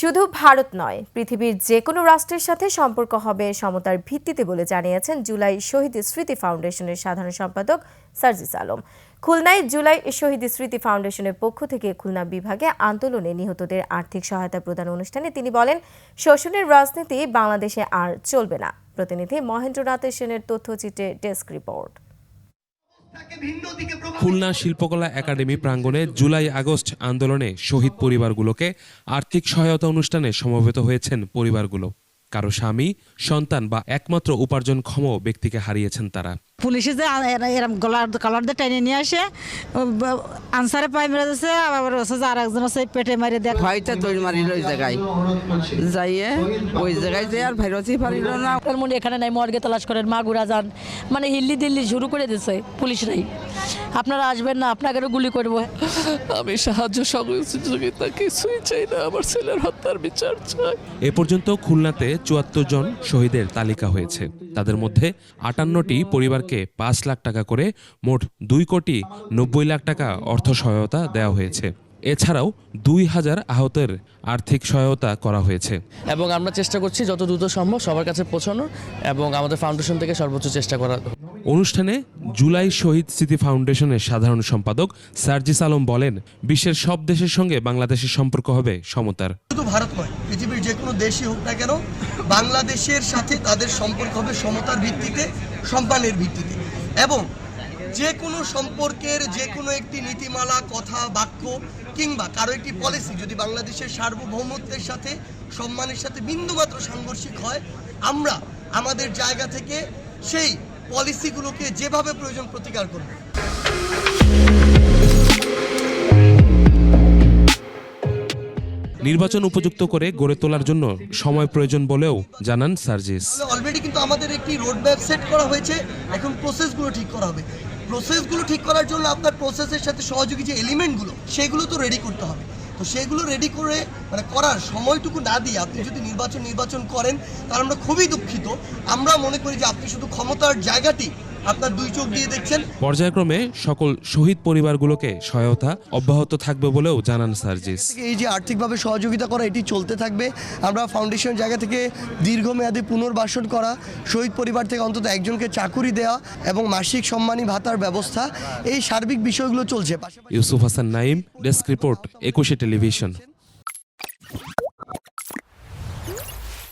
শুধু ভারত নয়, পৃথিবীর যে কোনো রাষ্ট্রের সাথে সম্পর্ক হবে সমতার ভিত্তিতে বলে জানিয়েছেন জুলাই শহীদ স্মৃতি ফাউন্ডেশনের সাধারণ সম্পাদক সার্জিস আলম। খুলনায় জুলাই শহীদ স্মৃতি ফাউন্ডেশনের পক্ষ থেকে খুলনা বিভাগে আন্দোলনে নিহতদের আর্থিক সহায়তা প্রদান অনুষ্ঠানে তিনি বলেন, শোষণের রাজনীতি বাংলাদেশে আর চলবে না। প্রতিনিধি মহেন্দ্রনাথ সেনের তথ্যচিত্রে ডেস্ক রিপোর্ট। খুলনা শিল্পকলা একাডেমি প্রাঙ্গণে জুলাই আগস্ট আন্দোলনে শহীদ পরিবারগুলোকে আর্থিক সহায়তা অনুষ্ঠানে সমবেত হয়েছেন পরিবারগুলো। কারো স্বামী, সন্তান বা একমাত্র উপার্জনক্ষম ব্যক্তিকে হারিয়েছেন তারা। পুলিশে যে এরকম কলার দিয়ে টেনে নিয়ে আসে, আনসারে পাই মেরে দিচ্ছে, আবার আর একজন আছে পেটে মারি দেখ হয়তো দৌড় মারিল ওই জায়গায় যাইয়ে ওই জায়গায় যে আর ভাইরসই পারিল না। তার মনে এখানে নাই, মর্গে তালাশ করেন, মাগুরা যান, মানে হিল্লি দিল্লি শুরু করে দিচ্ছে পুলিশরাই। আপনারা আসবেন না, আপনাকেও গুলি করবো। আমি সাহায্য সহযোগিতা কিছুই চাই না, আমার ছেলের হত্যার বিচার চাই। এ পর্যন্ত খুলনাতে ৭৪ জন শহীদের তালিকা হয়েছে। তাদের মধ্যে ৫৮টি পরিবারকে ৫ লাখ টাকা করে মোট ২,৯০,০০,০০০ টাকা অর্থ সহায়তা দেওয়া হয়েছে। এছাড়াও ২,০০০ আহতের আর্থিক সহায়তা করা হয়েছে। এবং আমরা চেষ্টা করছি যত দ্রুত সম্ভব সবার কাছে পৌঁছানোর এবং আমাদের ফাউন্ডেশন থেকে সর্বোচ্চ চেষ্টা করা। অনুষ্ঠানে জুলাই শহীদ স্মৃতি ফাউন্ডেশনের সাধারণ সম্পাদক সার্জিস আলম বলেন, বিশ্বের সব দেশের সঙ্গে বাংলাদেশের সম্পর্ক হবে সমতার। শুধু ভারত নয়, পৃথিবীর যে কোনো দেশই হোক না কেন, বাংলাদেশের সাথে তাদের সম্পর্ক হবে সমতার ভিত্তিতে, সম্মানের ভিত্তিতে। এবং যে কোনো সম্পর্কের যে কোনো একটি নীতিমালা, কথা, বাক্য কিংবা কারো একটি পলিসি যদি বাংলাদেশের সার্বভৌমত্বের সাথে, সম্মানের সাথে বিন্দুমাত্র সাংঘর্ষিক হয়, আমরা আমাদের জায়গা থেকে সেই পলিসিগুলোকে যেভাবে প্রয়োজন প্রতিকার করব। নির্বাচন উপযুক্ত করে গড়ে তোলার জন্য সময় প্রয়োজন বলেও জানান সার্জিস। অলরেডি কিন্তু আমাদের একটি রোডম্যাপ সেট করা হয়েছে, এখন প্রসেসগুলো ঠিক করা হবে। প্রসেসগুলো ঠিক করার জন্য আপনার প্রসেসের সাথে সহযোগী যে এলিমেন্টগুলো সেগুলো তো রেডি করতে হবে। তো সেগুলো রেডি করে করার সময়টুকু না দিয়ে আপনি যদি নির্বাচন করেন, তাহলে আমরা খুবই দুঃখিত। আমরা মনে করি যে আপনি শুধু ক্ষমতার জায়গাটি আপনার দুই চোখ দিয়ে দেখছেন। পর্যায়ক্রমে সকল শহীদ পরিবারগুলোকে সহায়তা অব্যাহত থাকবে বলেও জানান সার্জিস। এই যে আর্থিকভাবে সহযোগিতা করা, এটি চলতে থাকবে। আমরা ফাউন্ডেশন জায়গা থেকে দীর্ঘমেয়াদী পুনর্বাসন করা, শহীদ পরিবার থেকে অন্তত একজনকে চাকুরি দেওয়া এবং মাসিক সম্মানী ভাতার ব্যবস্থা, এই সার্বিক বিষয়গুলো চলছে। Yusuf Hasan Naim, desk report, ২১ television.